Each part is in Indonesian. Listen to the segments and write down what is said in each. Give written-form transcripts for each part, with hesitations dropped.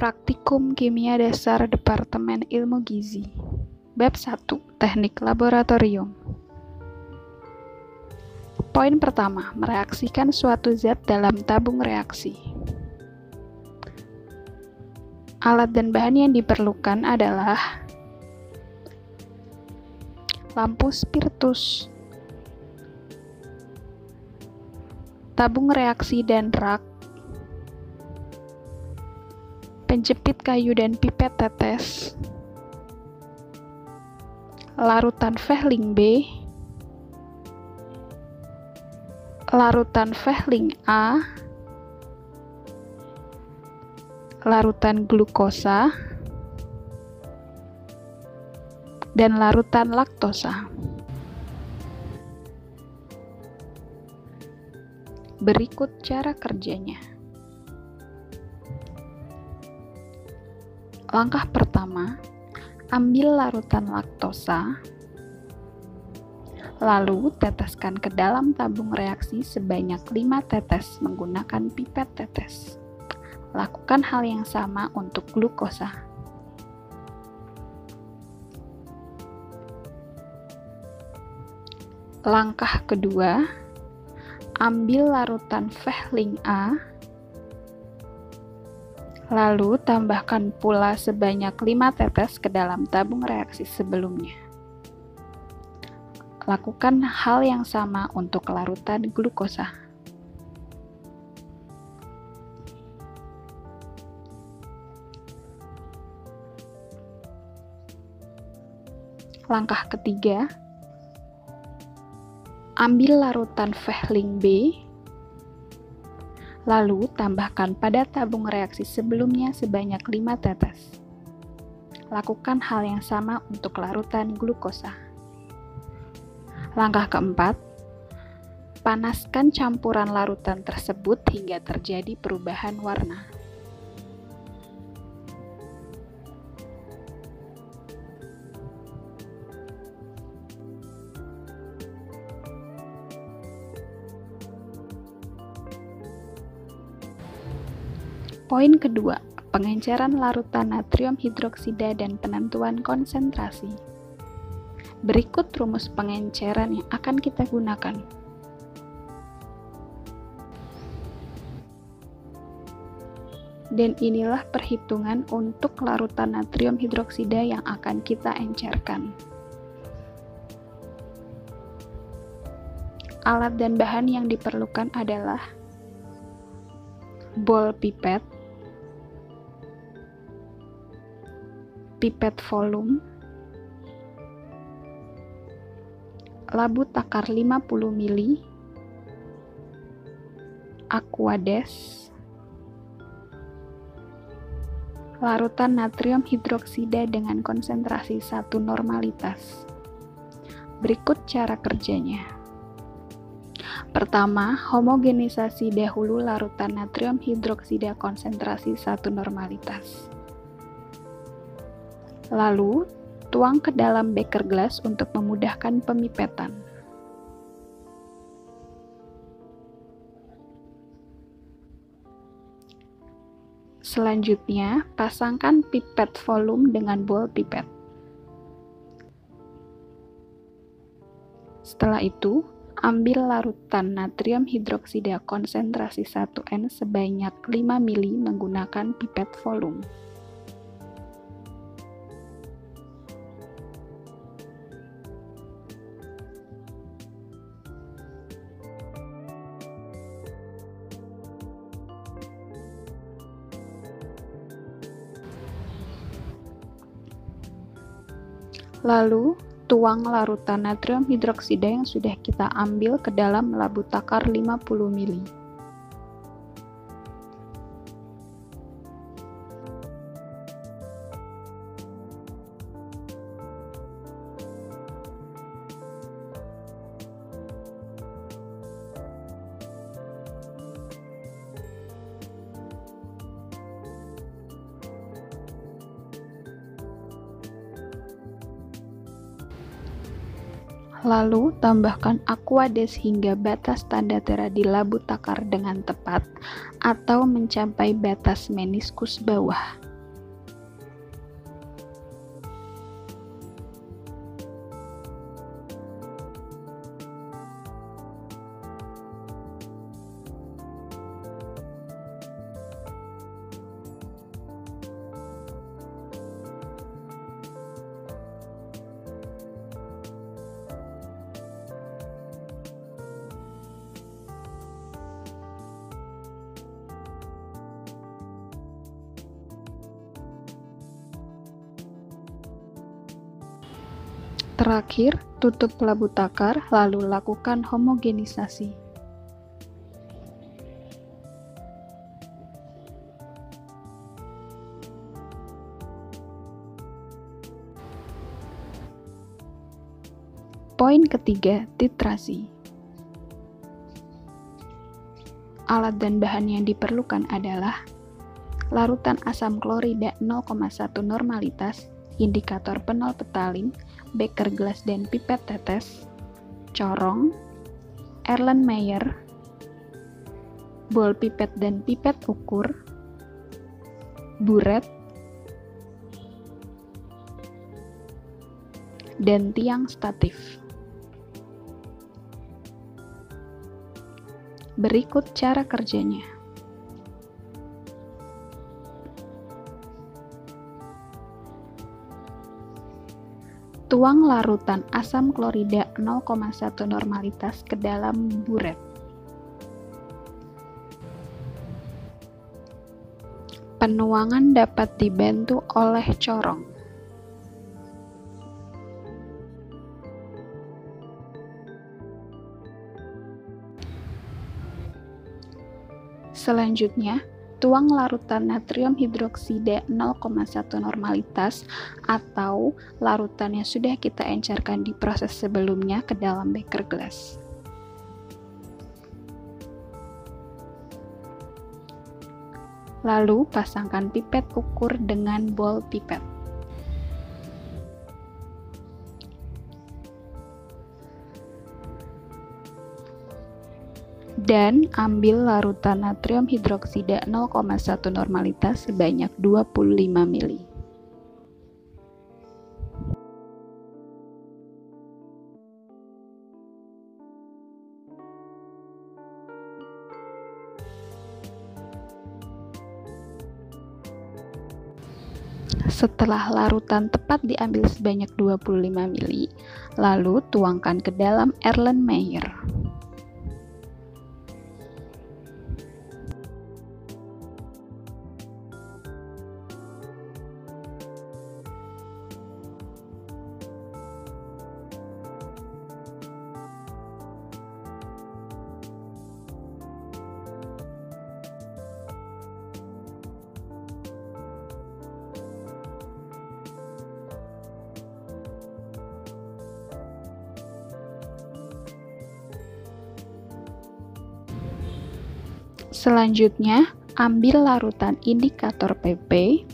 Praktikum Kimia Dasar Departemen Ilmu Gizi. Bab 1. Teknik Laboratorium. Poin pertama, mereaksikan suatu zat dalam tabung reaksi. Alat dan bahan yang diperlukan adalah lampu spiritus, tabung reaksi dan rak, penjepit kayu dan pipet tetes, larutan Vehling B, larutan Vehling A, larutan glukosa, dan larutan laktosa. Berikut cara kerjanya. Langkah pertama, ambil larutan laktosa, lalu teteskan ke dalam tabung reaksi sebanyak 5 tetes menggunakan pipet tetes. Lakukan hal yang sama untuk glukosa. Langkah kedua, ambil larutan Vehling A, lalu tambahkan pula sebanyak 5 tetes ke dalam tabung reaksi sebelumnya. Lakukan hal yang sama untuk larutan glukosa. Langkah ketiga, ambil larutan Vehling B, lalu tambahkan pada tabung reaksi sebelumnya sebanyak 5 tetes. Lakukan hal yang sama untuk larutan glukosa. Langkah keempat, panaskan campuran larutan tersebut hingga terjadi perubahan warna. Poin kedua, pengenceran larutan natrium hidroksida dan penentuan konsentrasi. Berikut rumus pengenceran yang akan kita gunakan. Dan inilah perhitungan untuk larutan natrium hidroksida yang akan kita encerkan. Alat dan bahan yang diperlukan adalah bol pipet, pipet volume, labu takar 50 ml, aquades, larutan natrium hidroksida dengan konsentrasi 1 normalitas. Berikut cara kerjanya. Pertama, homogenisasi dahulu larutan natrium hidroksida konsentrasi 1 normalitas. Lalu, tuang ke dalam beker gelas untuk memudahkan pemipetan. Selanjutnya, pasangkan pipet volume dengan bol pipet. Setelah itu, ambil larutan natrium hidroksida konsentrasi 1N sebanyak 5 ml menggunakan pipet volume. Lalu, tuang larutan natrium hidroksida yang sudah kita ambil ke dalam labu takar 50 ml. Lalu, tambahkan aquades hingga batas tanda tera di labu takar dengan tepat atau mencapai batas meniskus bawah. Terakhir, tutup labu takar lalu lakukan homogenisasi. Poin ketiga, titrasi. Alat dan bahan yang diperlukan adalah larutan asam klorida 0,1 normalitas, indikator penol petalin, beker gelas dan pipet tetes, corong, Erlenmeyer, bol pipet dan pipet ukur, buret, dan tiang statif. Berikut cara kerjanya. Tuang larutan asam klorida 0,1 normalitas ke dalam buret. Penuangan dapat dibantu oleh corong. Selanjutnya, tuang larutan natrium hidroksida 0,1 normalitas atau larutan yang sudah kita encerkan di proses sebelumnya ke dalam beker gelas. Lalu, pasangkan pipet ukur dengan bol pipet. Dan ambil larutan natrium hidroksida 0,1 normalitas sebanyak 25 ml. Setelah larutan tepat diambil sebanyak 25 ml, lalu tuangkan ke dalam Erlenmeyer. Selanjutnya, ambil larutan indikator PP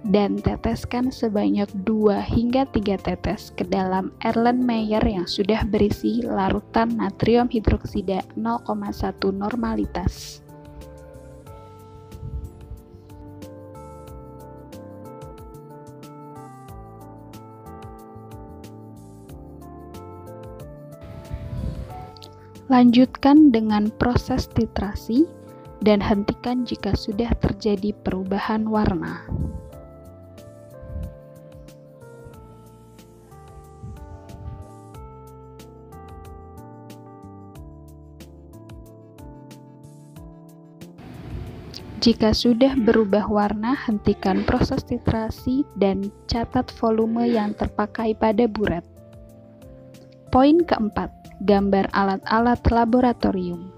dan teteskan sebanyak 2 hingga 3 tetes ke dalam Erlenmeyer yang sudah berisi larutan natrium hidroksida 0,1 normalitas. Lanjutkan dengan proses titrasi dan hentikan jika sudah terjadi perubahan warna. Jika sudah berubah warna, hentikan proses titrasi dan catat volume yang terpakai pada buret. Poin keempat, gambar alat-alat laboratorium.